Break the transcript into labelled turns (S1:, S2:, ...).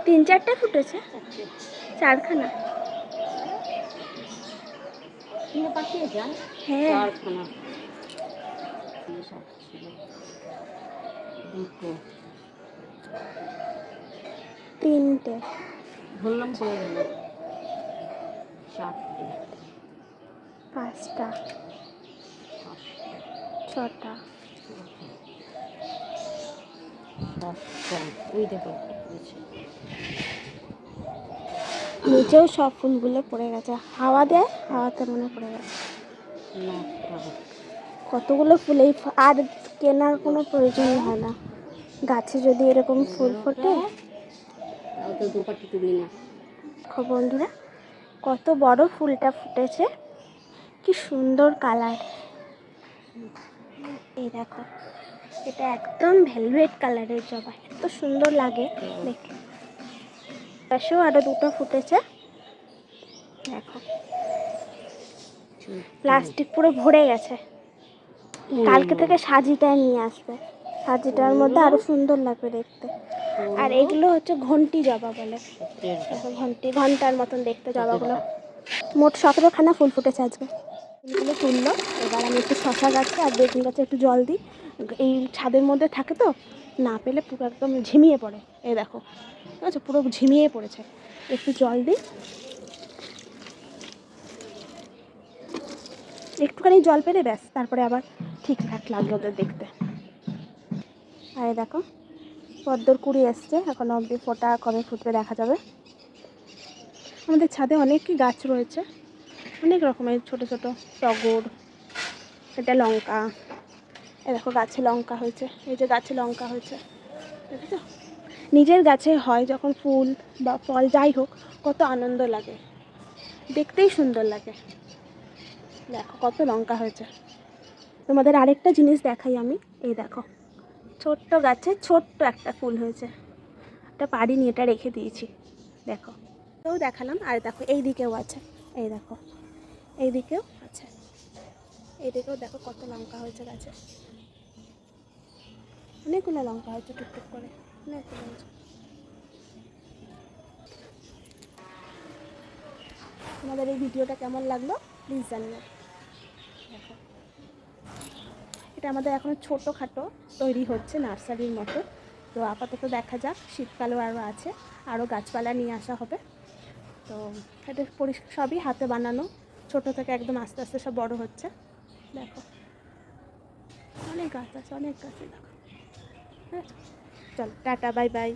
S1: 3-4টে ফুটেছে, 4খানা। হ্যাঁ,
S2: 4খানা। দুটো,
S1: 3টে,
S2: ধরলাম পড়ে গেল। 4টে,
S1: 5টা, 6টা,
S2: 7টা। ওই দেখো একটা পড়েছে।
S1: নিচেও সব ফুলগুলো পড়ে গেছে, হাওয়া দেয়, হাওয়াতে মনে পড়ে গেছে।
S2: না,
S1: কতগুলো ফুল, এই আর কেনার কোনো প্রয়োজন হয় না, গাছে যদি এরকম ফুল ফোটে।
S2: তাও তো দুপাটি তুলি না।
S1: দেখো বন্ধুরা, কত বড় ফুলটা ফুটেছে, কি সুন্দর কালার। এই দেখো, এটা একদম ভেলভেট কালারের জবা, এত সুন্দর লাগে দেখে। পাশেও আরো 2টো ফুটেছে, দেখো প্লাস্টিক পুরো ভরে গেছে। কালকে থেকে সাজিটা নিয়ে আসবে, সাজিটার মধ্যে আরো সুন্দর লাগবে দেখতে। আর এগুলো হচ্ছে ঘন্টি জবা বলে, দেখো ঘন্টার মতন দেখতে জবাগুলো। মোট 17খানা ফুল ফুটেছে আজকে। ফুলগুলো তুললো, এবার আমি একটু শশা গাছে আর বেগুন গাছে একটু জল দিই। এই ছাদের মধ্যে থাকে তো, না পেলে পুরো একদম ঝিমিয়ে পড়ে। এই দেখো, ঠিক আছে, পুরো ঝিমিয়ে পড়েছে। একটু জল দিই, একটুখানি জল পেলে ব্যাস, তারপরে আবার ঠিকঠাক লাগলো ওদের দেখতে। আর দেখো পদ্মর কুড়ি এসছে, এখন অবধি ফোটা কবে ফুটবে দেখা যাবে। আমাদের ছাদে অনেকই গাছ রয়েছে, অনেক রকমের ছোট ছোট টগর, এটা লঙ্কা। এ দেখো গাছে লঙ্কা হয়েছে, এই যে গাছে লঙ্কা হয়েছে, দেখেছো? নিজের গাছে হয় যখন ফুল বা ফল যাই হোক, কত আনন্দ লাগে, দেখতেই সুন্দর লাগে। দেখো কত লঙ্কা হয়েছে। তোমাদের আরেকটা জিনিস দেখাই আমি, এই দেখো ছোট্ট গাছে ছোট্ট একটা ফুল হয়েছে, এটা পারিনি, এটা রেখে দিয়েছি। দেখো তো দেখালাম। আর দেখো এই দিকেও আছে, এই দেখো এই দিকেও আছে, এই দিকেও দেখো কত লঙ্কা হয়েছে গাছে, অনেকগুলো লঙ্কা হয়েছে টুকটুক করে, অনেকগুলো হয়েছে। তোমাদের এই ভিডিওটা কেমন লাগলো প্লিজ জানিও। দেখো এটা আমাদের এখনো ছোটোখাটো তৈরি হচ্ছে, নার্সারির মতো। তো আপাতত দেখা যাক, শীতকালেও আরও আছে, আরও গাছপালা নিয়ে আসা হবে। তো এটা সবই হাতে বানানো, ছোটো থেকে একদম আস্তে আস্তে সব বড় হচ্ছে। দেখো অনেক গাছ আছে, অনেক গাছ। দেখো, চলো টাটা, বাই বাই।